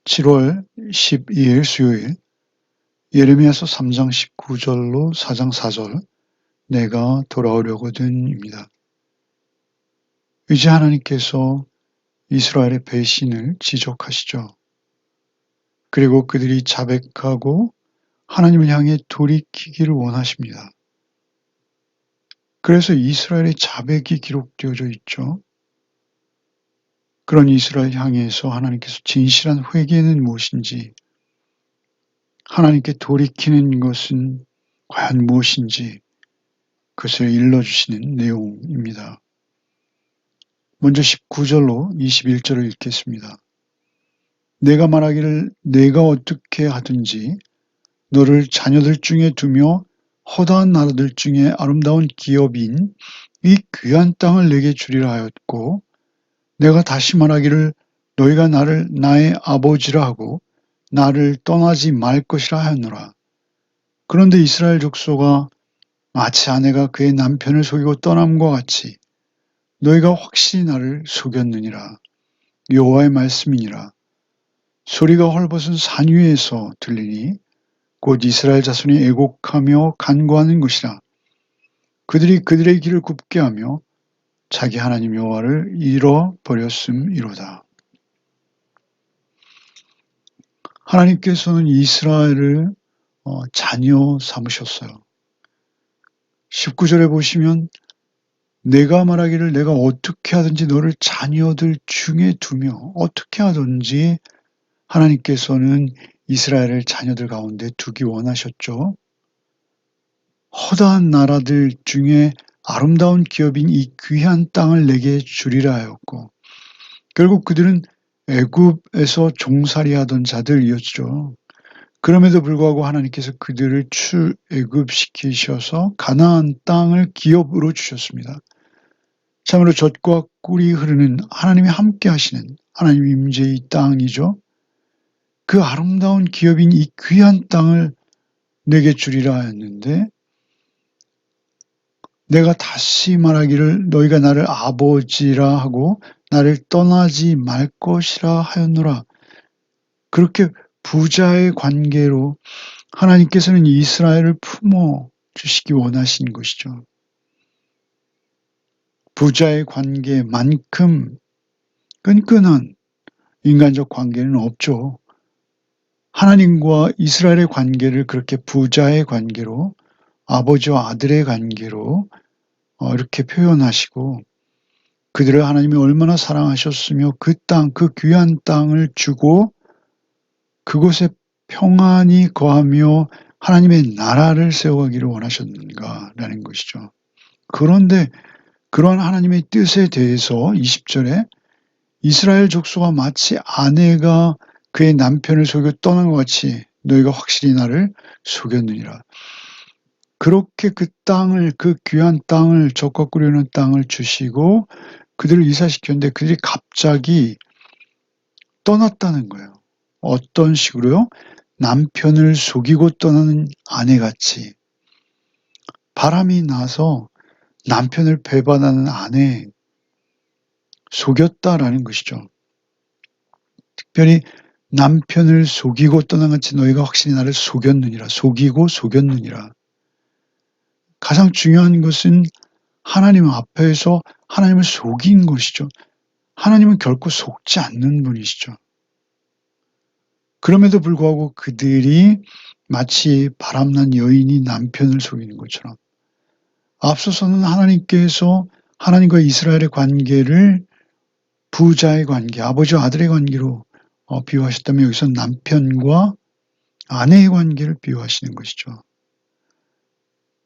7월 12일 수요일 예레미야서 3장 19절로 4장 4절 내가 돌아오려거든입니다. 이제 하나님께서 이스라엘의 배신을 지적하시죠. 그리고 그들이 자백하고 하나님을 향해 돌이키기를 원하십니다. 그래서 이스라엘의 자백이 기록되어져 있죠. 그런 이스라엘 향해서 하나님께서 진실한 회개는 무엇인지, 하나님께 돌이키는 것은 과연 무엇인지 그것을 일러주시는 내용입니다. 먼저 19절로 21절을 읽겠습니다. 내가 말하기를 내가 어떻게 하든지 너를 자녀들 중에 두며 허다한 나라들 중에 아름다운 기업인 이 귀한 땅을 내게 주리라 하였고, 내가 다시 말하기를 너희가 나를 나의 아버지라 하고 나를 떠나지 말 것이라 하였노라. 그런데 이스라엘 족속아, 마치 아내가 그의 남편을 속이고 떠남과 같이 너희가 확실히 나를 속였느니라. 여호와의 말씀이니라. 소리가 헐벗은 산 위에서 들리니 곧 이스라엘 자손이 애곡하며 간구하는 것이라. 그들이 그들의 길을 굽게 하며 자기 하나님 여호와를 잃어버렸음이로다. 하나님께서는 이스라엘을 자녀 삼으셨어요. 19절에 보시면 내가 말하기를 내가 어떻게 하든지 너를 자녀들 중에 두며, 어떻게 하든지 하나님께서는 이스라엘을 자녀들 가운데 두기 원하셨죠. 허다한 나라들 중에 아름다운 기업인 이 귀한 땅을 내게 주리라 하였고, 결국 그들은 애굽에서 종살이하던 자들이었죠. 그럼에도 불구하고 하나님께서 그들을 출애굽시키셔서 가나안 땅을 기업으로 주셨습니다. 참으로 젖과 꿀이 흐르는 하나님이 함께 하시는 하나님 임재의 땅이죠. 그 아름다운 기업인 이 귀한 땅을 내게 주리라 하였는데, 내가 다시 말하기를 너희가 나를 아버지라 하고 나를 떠나지 말 것이라 하였노라. 그렇게 부자의 관계로 하나님께서는 이스라엘을 품어 주시기 원하신 것이죠. 부자의 관계만큼 끈끈한 인간적 관계는 없죠. 하나님과 이스라엘의 관계를 그렇게 부자의 관계로, 아버지와 아들의 관계로 이렇게 표현하시고, 그들을 하나님이 얼마나 사랑하셨으며 그 땅, 그 귀한 땅을 주고 그곳에 평안히 거하며 하나님의 나라를 세워가기를 원하셨는가라는 것이죠. 그런데 그러한 하나님의 뜻에 대해서 20절에 이스라엘 족속아, 마치 아내가 그의 남편을 속여 떠난 것 같이 너희가 확실히 나를 속였느니라. 그렇게 그 땅을, 그 귀한 땅을, 젖과 꿀이 흐르는 땅을 주시고 그들을 이사시켰는데 그들이 갑자기 떠났다는 거예요. 어떤 식으로요? 남편을 속이고 떠나는 아내같이, 바람이 나서 남편을 배반하는 아내, 속였다라는 것이죠. 특별히 남편을 속이고 떠난 같이 너희가 확실히 나를 속였느니라. 속이고 속였느니라. 가장 중요한 것은 하나님 앞에서 하나님을 속인 것이죠. 하나님은 결코 속지 않는 분이시죠. 그럼에도 불구하고 그들이 마치 바람난 여인이 남편을 속이는 것처럼, 앞서서는 하나님께서 하나님과 이스라엘의 관계를 부자의 관계, 아버지와 아들의 관계로 비유하셨다면 여기서 남편과 아내의 관계를 비유하시는 것이죠.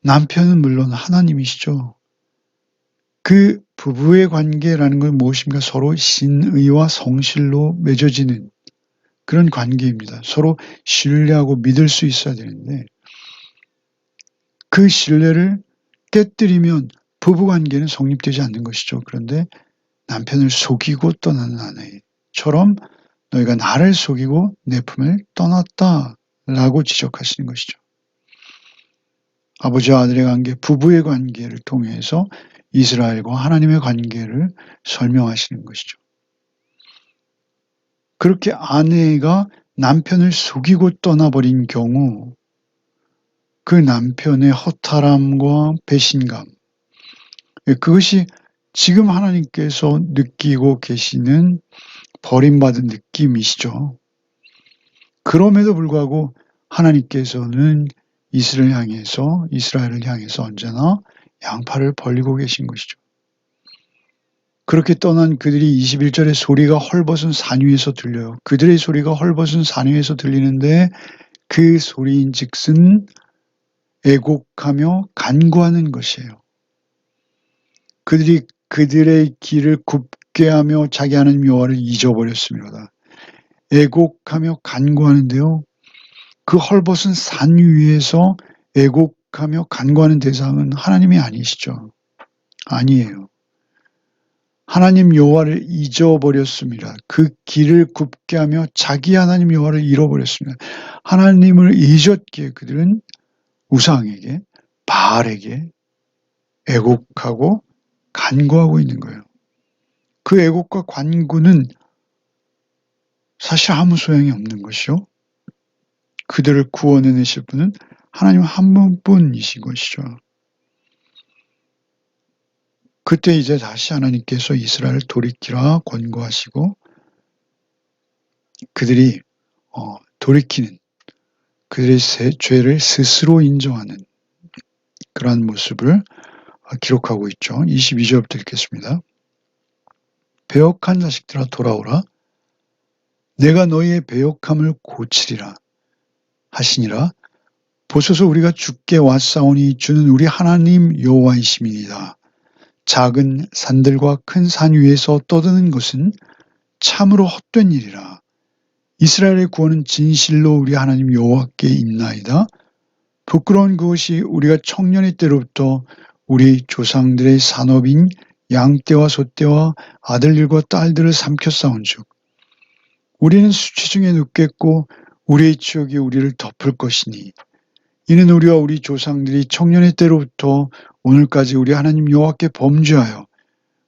남편은 물론 하나님이시죠. 그 부부의 관계라는 건 무엇입니까? 서로 신의와 성실로 맺어지는 그런 관계입니다. 서로 신뢰하고 믿을 수 있어야 되는데, 그 신뢰를 깨뜨리면 부부관계는 성립되지 않는 것이죠. 그런데 남편을 속이고 떠나는 아내처럼 너희가 나를 속이고 내 품을 떠났다라고 지적하시는 것이죠. 아버지와 아들의 관계, 부부의 관계를 통해서 이스라엘과 하나님의 관계를 설명하시는 것이죠. 그렇게 아내가 남편을 속이고 떠나버린 경우 그 남편의 허탈함과 배신감, 그것이 지금 하나님께서 느끼고 계시는 버림받은 느낌이시죠. 그럼에도 불구하고 하나님께서는 이스라엘을 향해서 언제나 양팔을 벌리고 계신 것이죠. 그렇게 떠난 그들이 21절에 소리가 헐벗은 산 위에서 들려요. 그들의 소리가 헐벗은 산 위에서 들리는데 그 소리인즉슨 애곡하며 간구하는 것이에요. 그들이 그들의 길을 굽게 하며 자기 하나님 여호와를 잊어버렸습니다. 애곡하며 간구하는데요. 그 헐벗은 산 위에서 애곡하며 간구하는 대상은 하나님이 아니시죠. 아니에요. 하나님 여호와를 잊어버렸습니다. 그 길을 굽게 하며 자기 하나님 여호와를 잃어버렸습니다. 하나님을 잊었기에 그들은 우상에게, 바알에게 애곡하고 간구하고 있는 거예요. 그 애곡과 간구는 사실 아무 소용이 없는 것이요. 그들을 구원해내실 분은 하나님 한 분뿐이신 것이죠. 그때 이제 다시 하나님께서 이스라엘을 돌이키라 권고하시고 그들이 돌이키는, 그들의 죄를 스스로 인정하는 그러한 모습을 기록하고 있죠. 22절부터 읽겠습니다. 배역한 자식들아 돌아오라. 내가 너희의 배역함을 고치리라 하시니라. 보소서 우리가 주께 왔사오니 주는 우리 하나님 여호와이심이니이다. 작은 산들과 큰 산 위에서 떠드는 것은 참으로 헛된 일이라. 이스라엘의 구원은 진실로 우리 하나님 여호와께 있나이다. 부끄러운 그것이 우리가 청년의 때로부터 우리 조상들의 산업인 양떼와 소떼와 아들들과 딸들을 삼켰사온즉 우리는 수치 중에 눕겠고 우리의 치욕이 우리를 덮을 것이니 이는 우리와 우리 조상들이 청년의 때로부터 오늘까지 우리 하나님 여호와께 범죄하여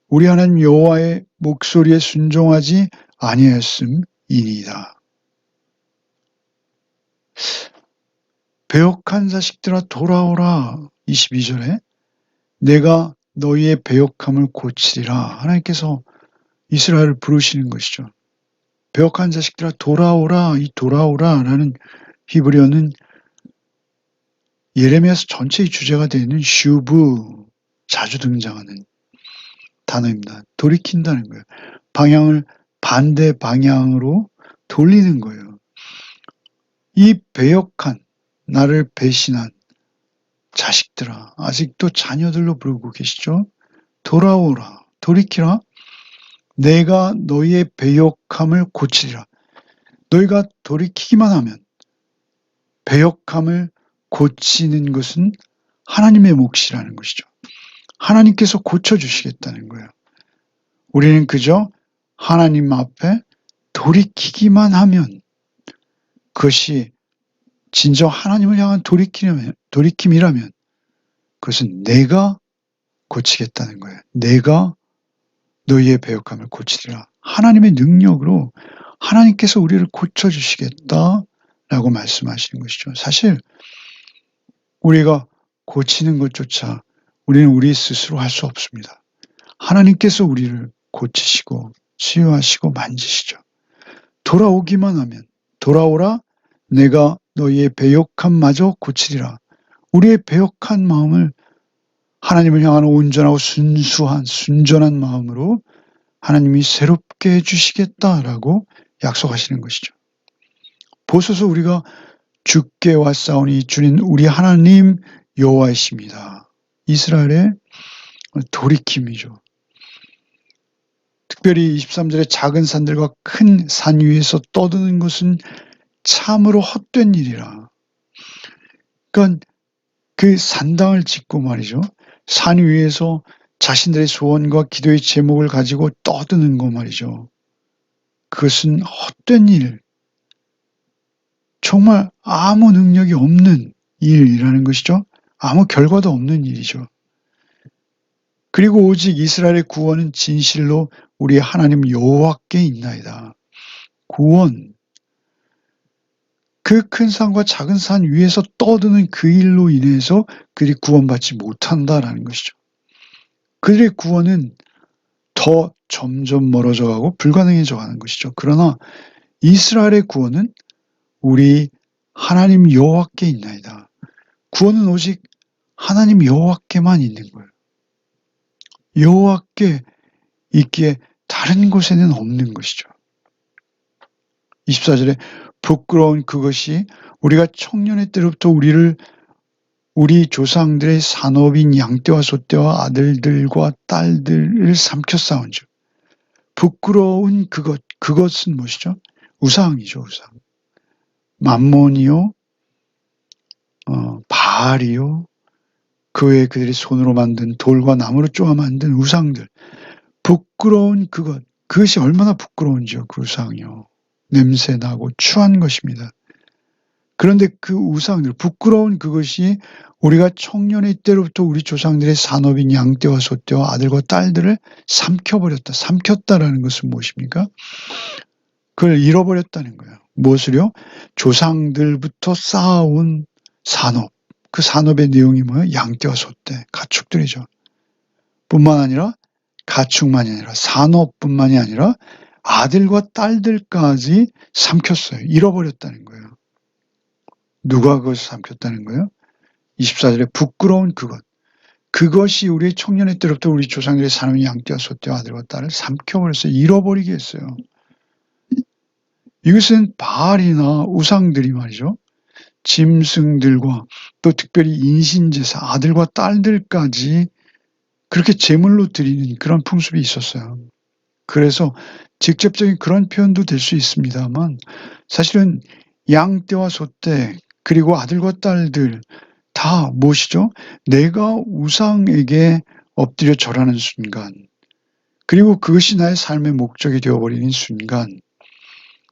우리 하나님 여호와의 목소리에 순종하지 아니하였음이니이다. 배역한 자식들아 돌아오라. 22절에 내가 너희의 배역함을 고치리라. 하나님께서 이스라엘을 부르시는 것이죠. 배역한 자식들아 돌아오라. 이 돌아오라라는 히브리어는 예레미야서 전체의 주제가 되는 슈브, 자주 등장하는 단어입니다. 돌이킨다는 거예요. 방향을 반대 방향으로 돌리는 거예요. 이 배역한, 나를 배신한 자식들아, 아직도 자녀들로 부르고 계시죠? 돌아오라, 돌이키라. 내가 너희의 배역함을 고치리라. 너희가 돌이키기만 하면 배역함을 고치는 것은 하나님의 몫이라는 것이죠. 하나님께서 고쳐주시겠다는 거예요. 우리는 그저 하나님 앞에 돌이키기만 하면 그것이 진정 하나님을 향한 돌이킴이라면 그것은 내가 고치겠다는 거예요. 내가 너희의 배역함을 고치리라. 하나님의 능력으로 하나님께서 우리를 고쳐주시겠다라고 말씀하시는 것이죠. 사실 우리가 고치는 것조차 우리는 우리 스스로 할 수 없습니다. 하나님께서 우리를 고치시고 치유하시고 만지시죠. 돌아오기만 하면 돌아오라 내가 너희의 배역함마저 고치리라. 우리의 배역한 마음을 하나님을 향한 온전하고 순전한 마음으로 하나님이 새롭게 해주시겠다라고 약속하시는 것이죠. 보소서 우리가 주께 왔사오니 주는 우리 하나님 여호와이십니다. 이스라엘의 돌이킴이죠. 특별히 23절에 작은 산들과 큰 산 위에서 떠드는 것은 참으로 헛된 일이라. 그러니까 그 산당을 짓고 말이죠. 산 위에서 자신들의 소원과 기도의 제목을 가지고 떠드는 거 말이죠. 그것은 헛된 일, 정말 아무 능력이 없는 일이라는 것이죠. 아무 결과도 없는 일이죠. 그리고 오직 이스라엘의 구원은 진실로 우리 하나님 여호와께 있나이다. 구원, 그 큰 산과 작은 산 위에서 떠드는 그 일로 인해서 그들이 구원받지 못한다라는 것이죠. 그들의 구원은 더 점점 멀어져 가고 불가능해져 가는 것이죠. 그러나 이스라엘의 구원은 우리 하나님 여호와께 있나이다. 구원은 오직 하나님 여호와께만 있는 거예요. 여호와께 있기에 다른 곳에는 없는 것이죠. 24절에 부끄러운 그것이 우리가 청년의 때로부터 우리 조상들의 산업인 양떼와 소떼와 아들들과 딸들을 삼켰사온즉. 부끄러운 그것은 무엇이죠? 우상이죠, 우상. 맘몬이요, 바알이요, 그 외에 그들이 손으로 만든 돌과 나무로 쪼아 만든 우상들. 부끄러운 그것이 얼마나 부끄러운지요, 그 우상이요. 냄새나고 추한 것입니다. 그런데 그 우상들, 부끄러운 그것이 우리가 청년의 때로부터 우리 조상들의 산업인 양떼와 소떼와 아들과 딸들을 삼켜버렸다. 삼켰다라는 것은 무엇입니까? 그걸 잃어버렸다는 거예요. 무엇을요? 조상들부터 쌓아온 산업. 그 산업의 내용이 뭐예요? 양떼와 소떼, 가축들이죠. 뿐만 아니라 가축만이 아니라 산업뿐만이 아니라 아들과 딸들까지 삼켰어요. 잃어버렸다는 거예요. 누가 그것을 삼켰다는 거예요? 24절에 부끄러운 그것이 우리 청년의 때로부터 우리 조상들의 산업인 양떼와 소떼와 아들과 딸을 삼켜버렸어요. 잃어버리게 했어요. 이것은 바알이나 우상들이 말이죠. 짐승들과 또 특별히 인신제사 아들과 딸들까지 그렇게 제물로 드리는 그런 풍습이 있었어요. 그래서 직접적인 그런 표현도 될 수 있습니다만 사실은 양떼와 소떼 그리고 아들과 딸들 다 무엇이죠? 내가 우상에게 엎드려 절하는 순간 그리고 그것이 나의 삶의 목적이 되어버리는 순간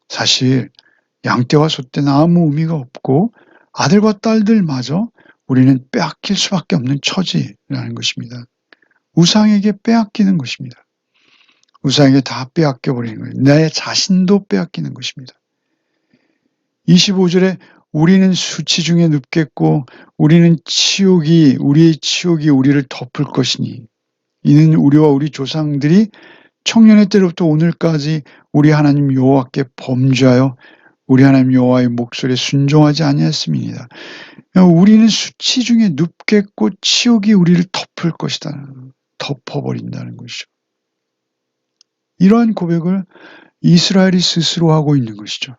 사실 양떼와 소떼는 아무 의미가 없고 아들과 딸들마저 우리는 빼앗길 수밖에 없는 처지라는 것입니다. 우상에게 빼앗기는 것입니다. 우상에게 다 빼앗겨버리는 거예요. 내 자신도 빼앗기는 것입니다. 25절에 우리는 수치 중에 눕겠고 우리의 치욕이 우리를 덮을 것이니 이는 우리와 우리 조상들이 청년의 때로부터 오늘까지 우리 하나님 여호와께 범죄하여 우리 하나님 여호와의 목소리에 순종하지 아니했음이니이다. 우리는 수치 중에 눕겠고 치욕이 우리를 덮을 것이다. 덮어버린다는 것이죠. 이러한 고백을 이스라엘이 스스로 하고 있는 것이죠.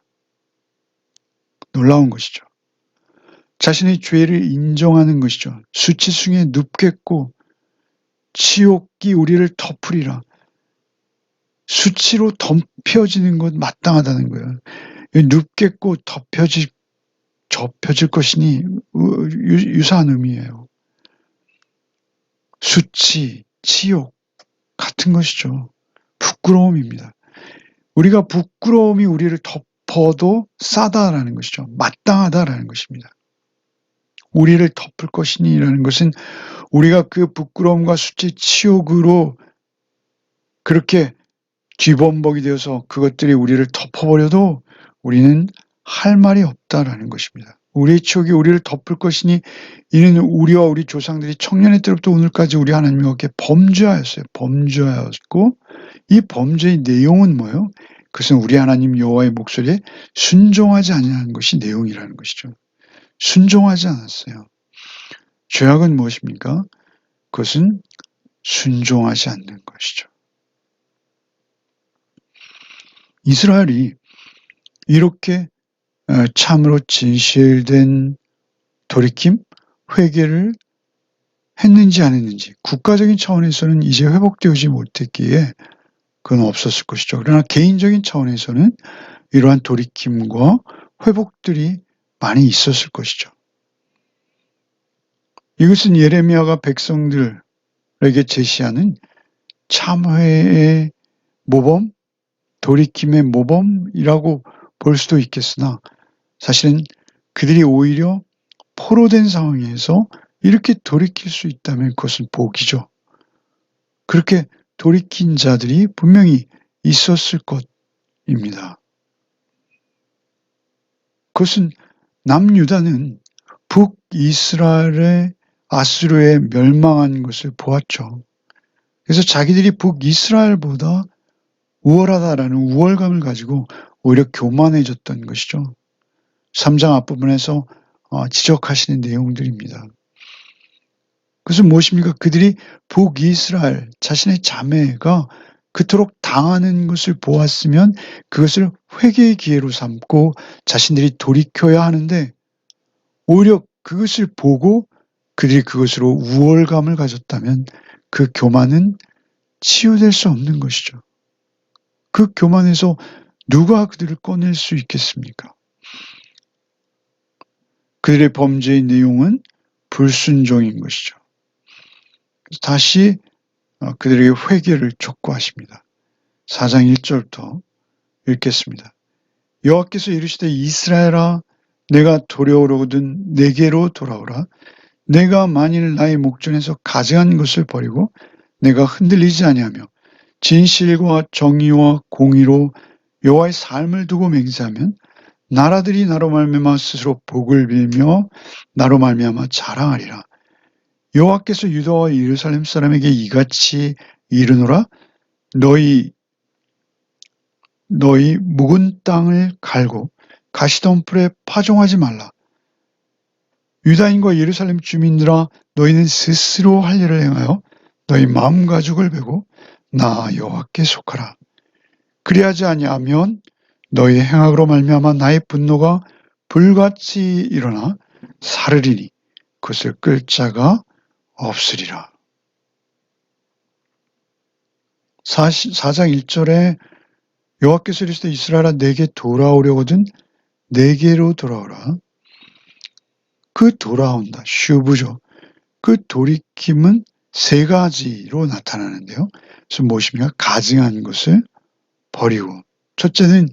놀라운 것이죠. 자신의 죄를 인정하는 것이죠. 수치 중에 눕겠고 치욕이 우리를 덮으리라. 수치로 덮여지는 것 마땅하다는 거예요. 눕겠고 접혀질 것이니 유사한 의미예요. 수치, 치욕 같은 것이죠. 부끄러움입니다. 우리가 부끄러움이 우리를 덮어도 싸다라는 것이죠. 마땅하다라는 것입니다. 우리를 덮을 것이니라는 것은 우리가 그 부끄러움과 수치, 치욕으로 그렇게 뒤범벅이 되어서 그것들이 우리를 덮어버려도 우리는 할 말이 없다라는 것입니다. 우리의 치욕이 우리를 덮을 것이니 이는 우리와 우리 조상들이 청년의 때로부터 오늘까지 우리 하나님께 범죄하였어요. 범죄하였고 이 범죄의 내용은 뭐예요? 그것은 우리 하나님 여호와의 목소리에 순종하지 아니하는 것이 내용이라는 것이죠. 순종하지 않았어요. 죄악은 무엇입니까? 그것은 순종하지 않는 것이죠. 이스라엘이 이렇게 참으로 진실된 돌이킴, 회개를 했는지 안 했는지 국가적인 차원에서는 이제 회복되지 못했기에 그건 없었을 것이죠. 그러나 개인적인 차원에서는 이러한 돌이킴과 회복들이 많이 있었을 것이죠. 이것은 예레미야가 백성들에게 제시하는 참회의 모범, 돌이킴의 모범이라고 볼 수도 있겠으나 사실은 그들이 오히려 포로된 상황에서 이렇게 돌이킬 수 있다면 그것은 복이죠. 그렇게 돌이킨 자들이 분명히 있었을 것입니다. 그것은 남유다는 북이스라엘의 아수르에 멸망한 것을 보았죠. 그래서 자기들이 북이스라엘보다 우월하다라는 우월감을 가지고 오히려 교만해졌던 것이죠. 3장 앞부분에서 지적하시는 내용들입니다. 그것은 무엇입니까? 그들이 북이스라엘 자신의 자매가 그토록 당하는 것을 보았으면 그것을 회개의 기회로 삼고 자신들이 돌이켜야 하는데 오히려 그것을 보고 그들이 그것으로 우월감을 가졌다면 그 교만은 치유될 수 없는 것이죠. 그 교만에서 누가 그들을 꺼낼 수 있겠습니까? 그들의 범죄의 내용은 불순종인 것이죠. 다시 그들에게 회개를 촉구하십니다. 4장 1절부터 읽겠습니다. 여호와께서 이르시되 이스라엘아 내가 도려오거든 내게로 돌아오라. 내가 만일 나의 목전에서 가증한 것을 버리고 내가 흔들리지 아니하며 진실과 정의와 공의로 여호와의 삶을 두고 맹세하면 나라들이 나로 말미암아 스스로 복을 빌며 나로 말미암아 자랑하리라. 여호와께서 유다와 예루살렘 사람에게 이같이 이르노라. 너희 묵은 땅을 갈고 가시덤불에 파종하지 말라. 유다인과 예루살렘 주민들아 너희는 스스로 할 일을 행하여 너희 마음 가죽을 베고 나 여호와께 속하라. 그리하지 아니하면 너희 행악으로 말미암아 나의 분노가 불같이 일어나 사르리니 그것을 끌 자가 없으리라. 4장 1절에 여호와께서 이르시되 이스라엘아 내게 돌아오려거든 내게로 돌아오라. 그 돌아온다. 슈브죠. 그 돌이킴은 세 가지로 나타나는데요. 그래서 무엇입니까? 가증한 것을 버리고 첫째는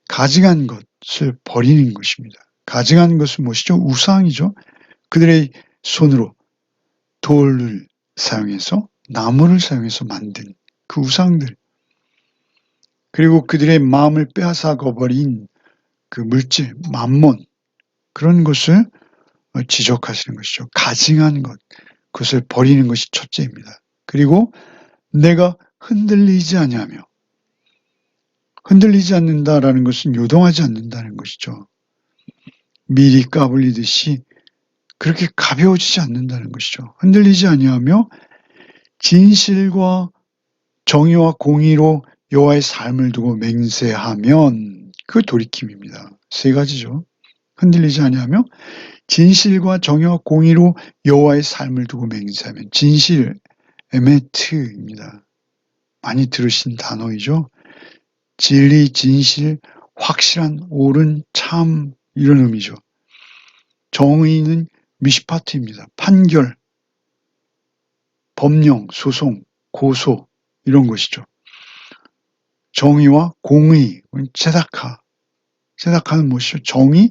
가증한 것을 버리는 것입니다. 가증한 것은 무엇이죠? 우상이죠. 그들의 손으로 돌을 사용해서 나무를 사용해서 만든 그 우상들 그리고 그들의 마음을 빼앗아버린 그 물질, 만몬 그런 것을 지적하시는 것이죠. 가증한 것, 그것을 버리는 것이 첫째입니다. 그리고 내가 흔들리지 아니하며 흔들리지 않는다라는 것은 요동하지 않는다는 것이죠. 밀이 까불리듯이 그렇게 가벼워지지 않는다는 것이죠. 흔들리지 아니하며 진실과 정의와 공의로 여호와의 삶을 두고 맹세하면 그 돌이킴입니다. 세 가지죠. 흔들리지 아니하며 진실과 정의와 공의로 여호와의 삶을 두고 맹세하면 진실, 에메트입니다. 많이 들으신 단어이죠. 진리, 진실, 확실한, 옳은, 참 이런 의미죠. 정의는 미시파트입니다. 판결, 법령, 소송, 고소 이런 것이죠. 정의와 공의, 체다카. 체다카는 무엇이죠? 정의,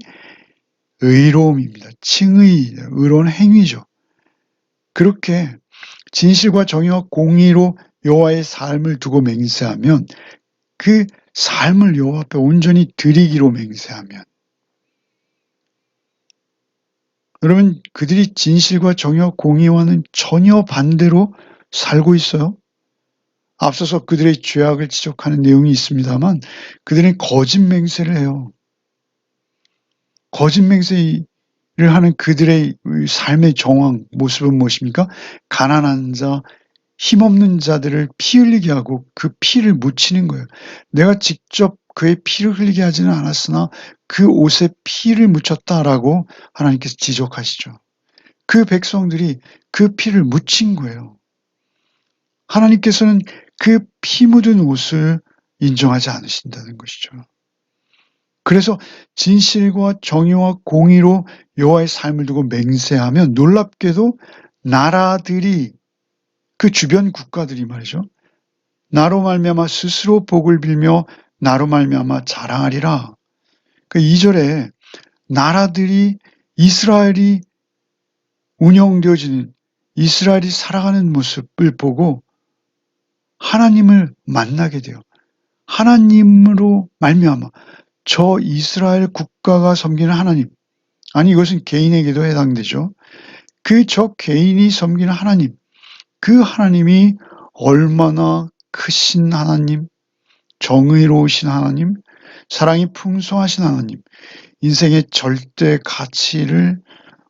의로움입니다. 칭의, 의로운 행위죠. 그렇게 진실과 정의와 공의로 여호와의 삶을 두고 맹세하면 그 삶을 여호와 앞에 온전히 드리기로 맹세하면 여러분 그들이 진실과 정의와 공의와는 전혀 반대로 살고 있어요. 앞서서 그들의 죄악을 지적하는 내용이 있습니다만 그들은 거짓 맹세를 해요. 거짓 맹세를 하는 그들의 삶의 정황, 모습은 무엇입니까? 가난한 자, 힘없는 자들을 피 흘리게 하고 그 피를 묻히는 거예요. 내가 직접 그의 피를 흘리게 하지는 않았으나 그 옷에 피를 묻혔다라고 하나님께서 지적하시죠. 그 백성들이 그 피를 묻힌 거예요. 하나님께서는 그 피 묻은 옷을 인정하지 않으신다는 것이죠. 그래서 진실과 정의와 공의로 여호와의 삶을 두고 맹세하면 놀랍게도 나라들이 그 주변 국가들이 말이죠. 나로 말미암아 스스로 복을 빌며 나로 말미암아 자랑하리라. 그 2절에 나라들이 이스라엘이 운영되어지는 이스라엘이 살아가는 모습을 보고 하나님을 만나게 돼요. 하나님으로 말미암아 저 이스라엘 국가가 섬기는 하나님, 아니 이것은 개인에게도 해당되죠. 저 개인이 섬기는 하나님, 그 하나님이 얼마나 크신 하나님, 정의로우신 하나님, 사랑이 풍성하신 하나님, 인생의 절대 가치를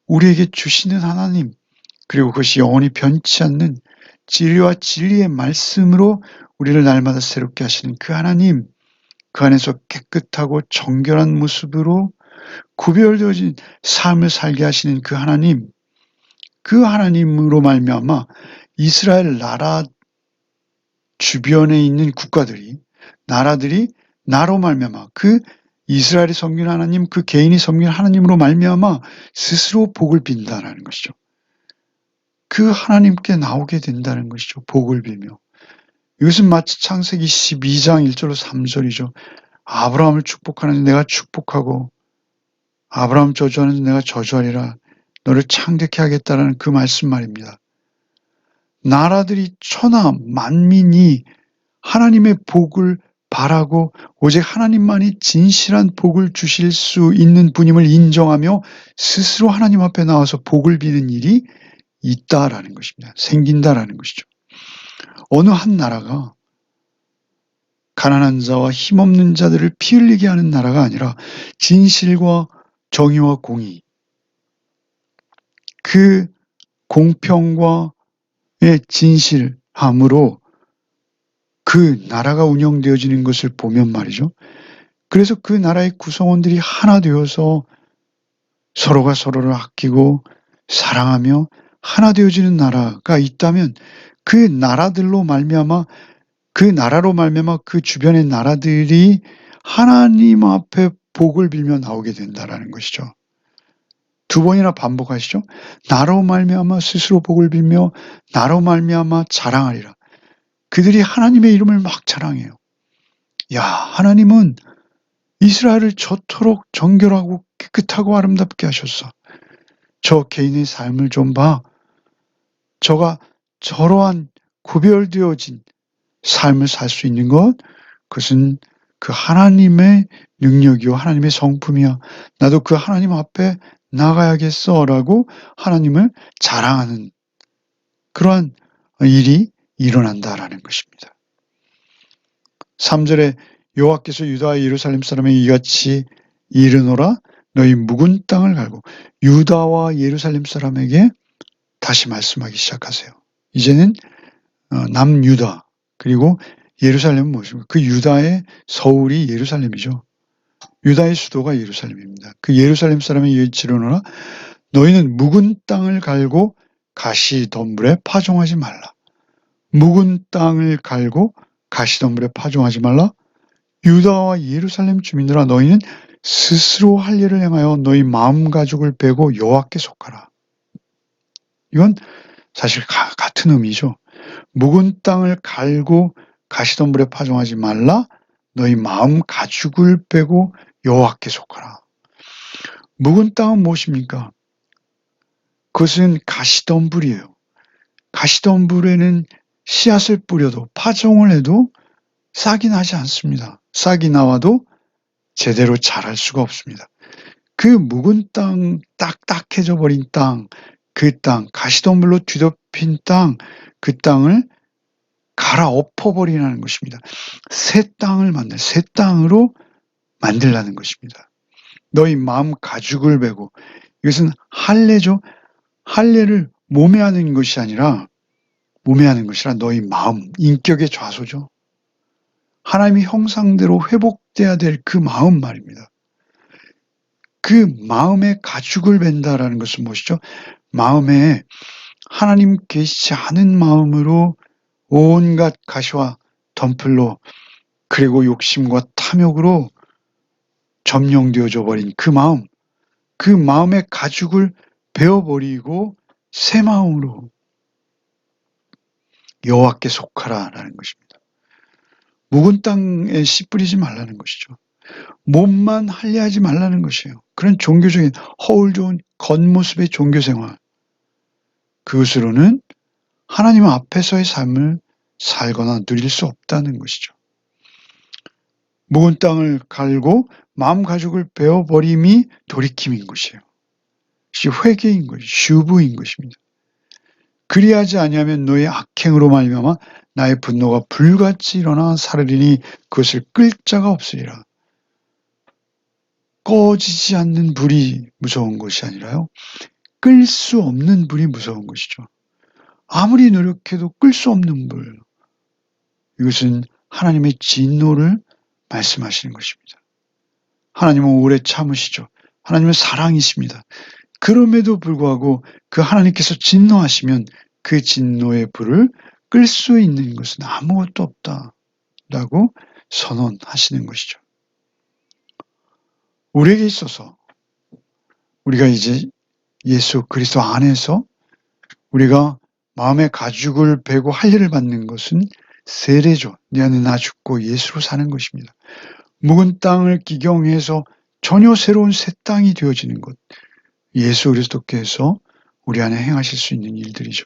우리에게 주시는 하나님, 그리고 그것이 영원히 변치 않는 진리와 진리의 말씀으로 우리를 날마다 새롭게 하시는 그 하나님, 그 안에서 깨끗하고 정결한 모습으로 구별되어진 삶을 살게 하시는 그 하나님, 그 하나님으로 말미암아 이스라엘 나라 주변에 있는 국가들이, 나라들이 나로 말미암아 그 이스라엘이 섬기는 하나님, 그 개인이 섬기는 하나님으로 말미암아 스스로 복을 빈다라는 것이죠. 그 하나님께 나오게 된다는 것이죠. 복을 빌며. 이것은 마치 창세기 12장 1절로 3절이죠. 아브라함을 축복하는 내가 축복하고 아브라함 저주하는 내가 저주하리라. 너를 창대케 하겠다라는 그 말씀 말입니다. 나라들이 천하 만민이 하나님의 복을 바라고 오직 하나님만이 진실한 복을 주실 수 있는 분임을 인정하며 스스로 하나님 앞에 나와서 복을 비는 일이 있다라는 것입니다. 생긴다라는 것이죠. 어느 한 나라가 가난한 자와 힘없는 자들을 피 흘리게 하는 나라가 아니라 진실과 정의와 공의, 그 공평과의 진실함으로 그 나라가 운영되어지는 것을 보면 말이죠. 그래서 그 나라의 구성원들이 하나 되어서 서로가 서로를 아끼고 사랑하며 하나 되어지는 나라가 있다면 그 나라들로 말미암아 그 나라로 말미암아 그 주변의 나라들이 하나님 앞에 복을 빌며 나오게 된다라는 것이죠. 두 번이나 반복하시죠. 나로 말미암아 스스로 복을 빌며 나로 말미암아 자랑하리라. 그들이 하나님의 이름을 막 자랑해요. 야, 하나님은 이스라엘을 저토록 정결하고 깨끗하고 아름답게 하셨어. 저 개인의 삶을 좀 봐. 저가 저러한 구별되어진 삶을 살 수 있는 것, 그것은 그 하나님의 능력이요, 하나님의 성품이야. 나도 그 하나님 앞에 나가야겠어라고 하나님을 자랑하는 그러한 일이 일어난다라는 것입니다. 3절에 여호와께서 유다와 예루살렘 사람에게 이같이 이르노라 너희 묵은 땅을 갈고 유다와 예루살렘 사람에게 다시 말씀하기 시작하세요. 이제는 남유다 그리고 예루살렘은 무엇입니까? 그 유다의 서울이 예루살렘이죠. 유다의 수도가 예루살렘입니다. 그 예루살렘 사람에게 이르노라 너희는 묵은 땅을 갈고 가시덤불에 파종하지 말라. 묵은 땅을 갈고 가시덤불에 파종하지 말라. 유다와 예루살렘 주민들아 너희는 스스로 할 일을 행하여 너희 마음 가죽을 빼고 여호와께 속하라. 이건 사실 같은 의미죠. 묵은 땅을 갈고 가시덤불에 파종하지 말라. 너희 마음 가죽을 빼고 여호와께 속하라. 묵은 땅은 무엇입니까? 그것은 가시덤불이에요. 가시덤불에는 씨앗을 뿌려도 파종을 해도 싹이 나지 않습니다. 싹이 나와도 제대로 자랄 수가 없습니다. 그 묵은 땅, 딱딱해져 버린 땅, 그 땅, 가시덤불로 뒤덮인 땅, 그 땅을 갈아엎어버리라는 것입니다. 새 땅을 새 땅으로 만들라는 것입니다. 너희 마음 가죽을 베고, 이것은 할례죠. 할례를 몸에 하는 것이 아니라 너희 마음, 인격의 좌소죠. 하나님의 형상대로 회복돼야 될 그 마음 말입니다. 그 마음의 가죽을 벤다라는 것은 무엇이죠? 마음에 하나님 계시지 않은 마음으로 온갖 가시와 덤플로 그리고 욕심과 탐욕으로 점령되어져 버린 그 마음, 그 마음의 가죽을 베어버리고 새 마음으로 여호와께 속하라라는 것입니다. 묵은 땅에 씨 뿌리지 말라는 것이죠. 몸만 할례하지 말라는 것이에요. 그런 종교적인 허울 좋은 겉모습의 종교생활, 그것으로는 하나님 앞에서의 삶을 살거나 누릴 수 없다는 것이죠. 묵은 땅을 갈고 마음 가죽을 베어버림이 돌이킴인 것이에요. 회개인 것이 슈브인 것입니다. 그리하지 아니하면 너의 악행으로 말미암아 나의 분노가 불같이 일어나 사르리니 그것을 끌 자가 없으리라. 꺼지지 않는 불이 무서운 것이 아니라요. 끌 수 없는 불이 무서운 것이죠. 아무리 노력해도 끌 수 없는 불. 이것은 하나님의 진노를 말씀하시는 것입니다. 하나님은 오래 참으시죠. 하나님은 사랑이십니다. 그럼에도 불구하고 그 하나님께서 진노하시면 그 진노의 불을 끌 수 있는 것은 아무것도 없다라고 선언하시는 것이죠. 우리에게 있어서 우리가 이제 예수 그리스도 안에서 우리가 마음의 가죽을 베고 할례를 받는 것은 세례죠. 내 안에 나 죽고 예수로 사는 것입니다. 묵은 땅을 기경해서 전혀 새로운 새 땅이 되어지는 것. 예수 그리스도께서 우리 안에 행하실 수 있는 일들이죠.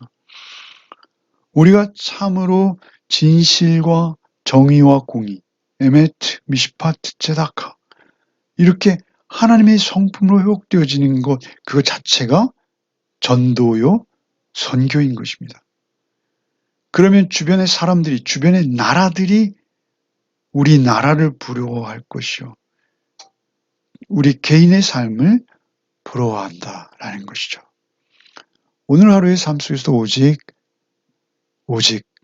우리가 참으로 진실과 정의와 공의, 에메트, 미시파트, 제다카 이렇게 하나님의 성품으로 회복되어지는 것 그것 자체가 전도요, 선교인 것입니다. 그러면 주변의 사람들이, 주변의 나라들이 우리 나라를 부러워할 것이요. 우리 개인의 삶을 부러워한다라는 것이죠. 오늘 하루의 삶 속에서 오직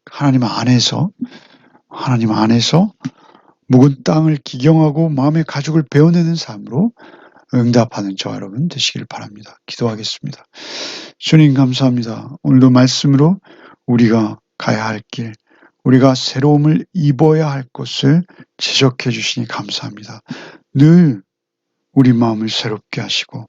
하나님 안에서 묵은 땅을 기경하고 마음의 가죽을 베어내는 삶으로 응답하는 저와 여러분 되시기를 바랍니다. 기도하겠습니다. 주님 감사합니다. 오늘도 말씀으로 우리가 가야 할 길, 우리가 새로움을 입어야 할 것을 지적해 주시니 감사합니다. 늘 우리 마음을 새롭게 하시고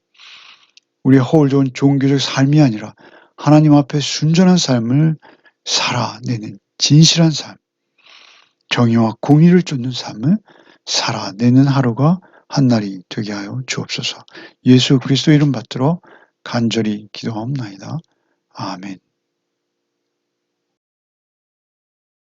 우리의 허울 좋은 종교적 삶이 아니라 하나님 앞에 순전한 삶을 살아내는 진실한 삶, 정의와 공의를 쫓는 삶을 살아내는 하루가 한 날이 되게 하여 주옵소서. 예수 그리스도 이름 받들어 간절히 기도하옵나이다. 아멘.